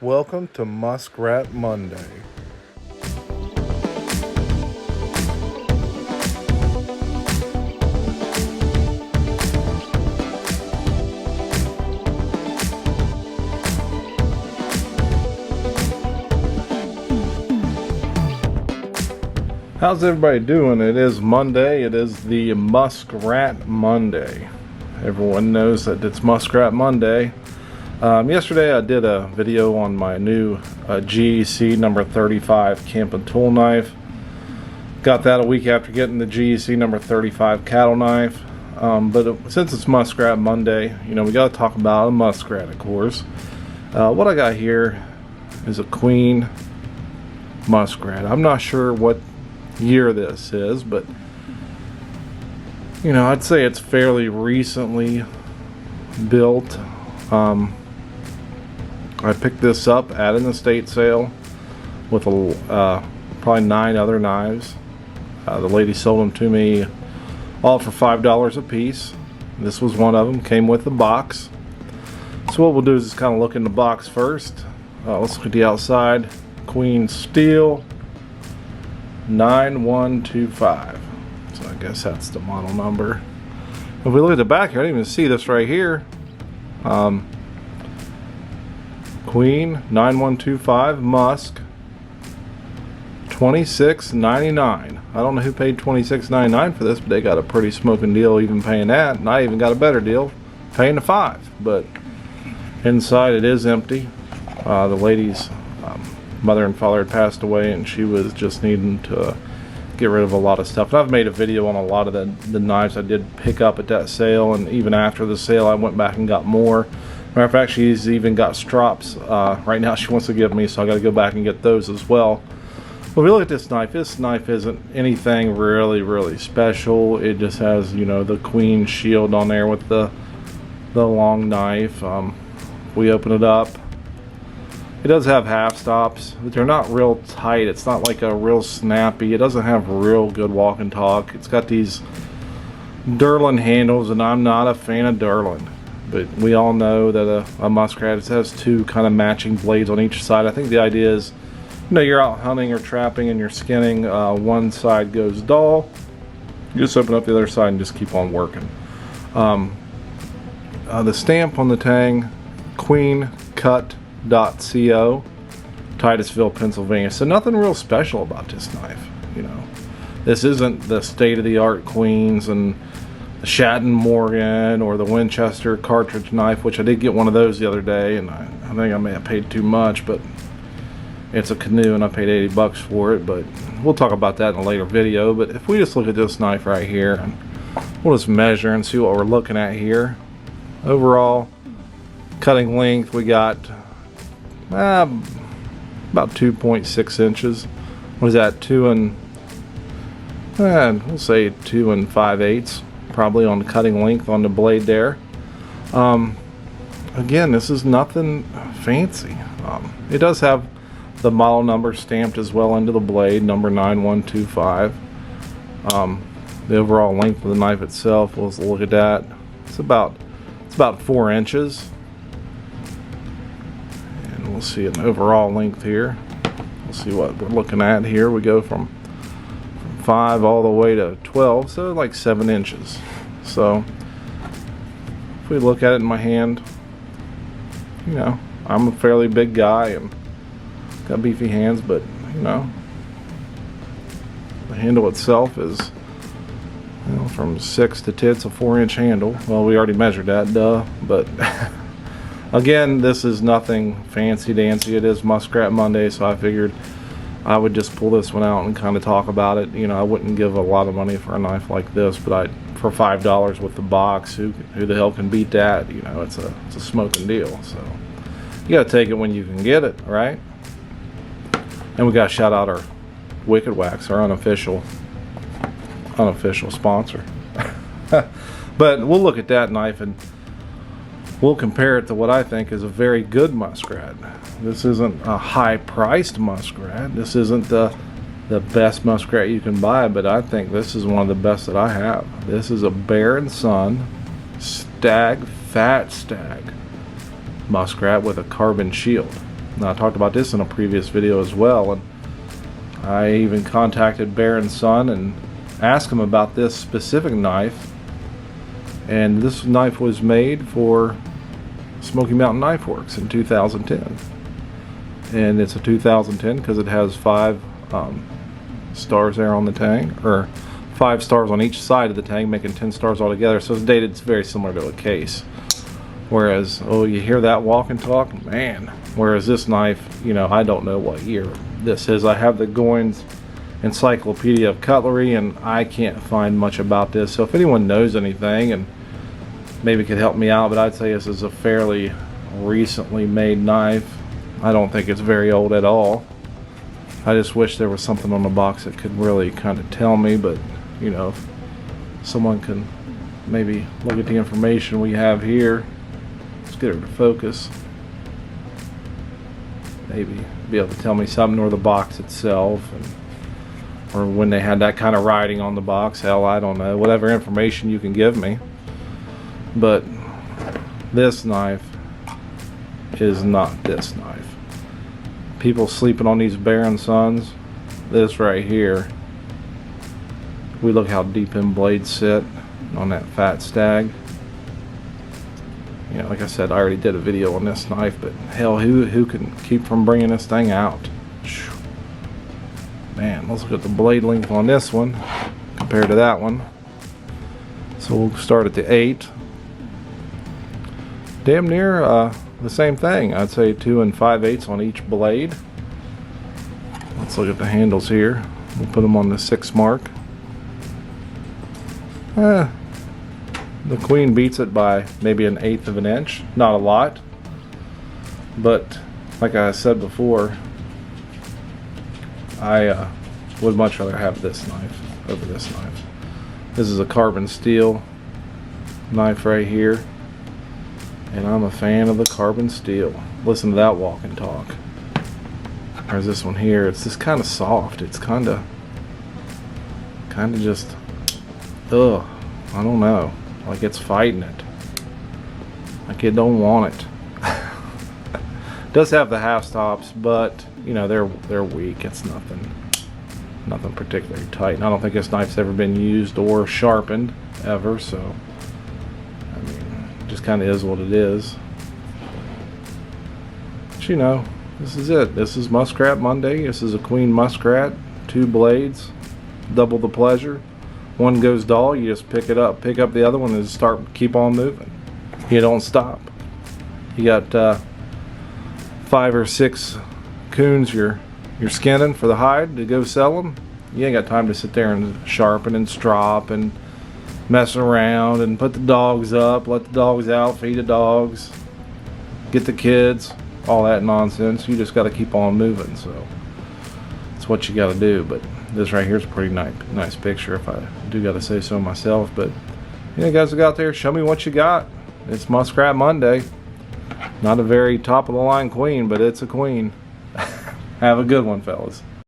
Welcome to Muskrat Monday. How's everybody doing? It is Monday. It is the Muskrat Monday. Everyone knows that it's Muskrat Monday. Yesterday I did a video on my new GEC number 35 camping tool knife. Got that a week after getting the GEC number 35 cattle knife. Since it's Muskrat Monday, we got to talk about a muskrat, of course. What I got here is a Queen Muskrat. I'm not sure what year this is, but I'd say it's fairly recently built. I picked this up at an estate sale with probably 9 other knives. The lady sold them to me all for $5 a piece. This was one of them, came with the box. So what we'll do is just kind of look in the box first. Let's look at the outside. Queen steel 9125. So I guess that's the model number. If we look at the back here, I didn't even see this right here. Queen 9125 Musk $26.99. I don't know who paid $26.99 for this, but they got a pretty smoking deal even paying that, and I even got a better deal paying the $5. But inside it is empty. The lady's mother and father had passed away, and she was just needing to get rid of a lot of stuff. And I've made a video on a lot of the knives I did pick up at that sale, and even after the sale I went back and got more. Matter of fact, she's even got strops right now she wants to give me, so I got to go back and get those as well. But if we look at this knife isn't anything really special. It just has, the Queen shield on there with the long knife. We open it up. It does have half stops, but they're not real tight. It's not like a real snappy. It doesn't have real good walk and talk. It's got these Durlin handles, and I'm not a fan of Durlin. But we all know that a muskrat has 2 kind of matching blades on each side. I think the idea is, you're out hunting or trapping and you're skinning. One side goes dull. You just open up the other side and just keep on working. The stamp on the tang, queencut.co, Titusville, Pennsylvania. So nothing real special about this knife. This isn't the state-of-the-art Queens and the Shatton Morgan or the Winchester cartridge knife, which I did get one of those the other day, and I think I may have paid too much, but it's a canoe and I paid $80 for it. But we'll talk about that in a later video. But if we just look at this knife right here, and we'll just measure and see what we're looking at here. Overall cutting length, we got about 2.6 inches. What is that? We'll say 2 5/8 probably on the cutting length on the blade there. Again, this is nothing fancy. It does have the model number stamped as well into the blade, number 9125. The overall length of the knife itself, we'll look at that. It's about 4 inches. And we'll see an overall length here. We'll see what we're looking at here. We go from 5 all the way to 12, so like 7 inches. So if we look at it in my hand, I'm a fairly big guy and got beefy hands, but the handle itself is from 6 to 10. It's a 4-inch handle. Well, we already measured that, duh. But again, this is nothing fancy dancy. It is Muskrat Monday, so I figured I would just pull this one out and kind of talk about it. I wouldn't give a lot of money for a knife like this, but for $5 with the box, who the hell can beat that? It's a smoking deal. So you gotta take it when you can get it, right? And we gotta shout out our Wicked Wax, our unofficial sponsor. But we'll look at that knife and we'll compare it to what I think is a very good muskrat. This isn't a high-priced muskrat. This isn't the best muskrat you can buy, but I think this is one of the best that I have. This is a Bear & Son fat stag muskrat with a carbon shield. Now, I talked about this in a previous video as well, and I even contacted Bear & Son and asked him about this specific knife. And this knife was made for Smoky Mountain Knife Works in 2010. And it's a 2010 because it has 5 stars there on the tang, or 5 stars on each side of the tang, making 10 stars altogether. So it's dated, it's very similar to a case. Whereas, oh, you hear that walk and talk, man. Whereas this knife, you know, I don't know what year this is. I have the Goins Encyclopedia of Cutlery, and I can't find much about this. So if anyone knows anything and maybe could help me out, but I'd say this is a fairly recently made knife. I don't think it's very old at all. I just wish there was something on the box that could really kind of tell me, but you know, if someone can maybe look at the information we have here. Let's get her to focus. Maybe be able to tell me something, or the box itself, and or when they had that kind of writing on the box. Hell, I don't know. Whatever information you can give me. But this knife is not this knife. People sleeping on these Bear & Sons. This right here. We look how deep them blades sit on that fat stag. You know, like I said, I already did a video on this knife, but hell, who can keep from bringing this thing out? Man, let's look at the blade length on this one compared to that one. So we'll start at the 8. Damn near the same thing. I'd say 2 5/8 on each blade. Let's look at the handles here. We'll put them on the 6 mark. The Queen beats it by maybe 1/8 of an inch. Not a lot, but like I said before, I would much rather have this knife over this knife. This is a carbon steel knife right here, and I'm a fan of the carbon steel. Listen to that walk and talk. There's this one here. It's just kind of soft. It's kind of just, ugh, I don't know. Like it's fighting it. Like it don't want it. Does have the half stops, but you know they're weak. It's nothing particularly tight. And I don't think this knife's ever been used or sharpened ever. So I mean, it just kind of is what it is. But you know, this is it. This is Muskrat Monday. This is a Queen Muskrat, 2 blades, double the pleasure. One goes dull, you just pick it up. Pick up the other one and just keep on moving. You don't stop. You got 5 or 6 coons you're skinning for the hide to go sell them. You ain't got time to sit there and sharpen and strop and mess around and put the dogs up, let the dogs out, feed the dogs, get the kids, all that nonsense. You just got to keep on moving. So that's what you got to do. But this right here is a pretty nice picture, if I do got to say so myself. But yeah, guys, go out there, show me what you got. It's Muskrat Monday. Not a very top of the line queen, but it's a queen. Have a good one, fellas.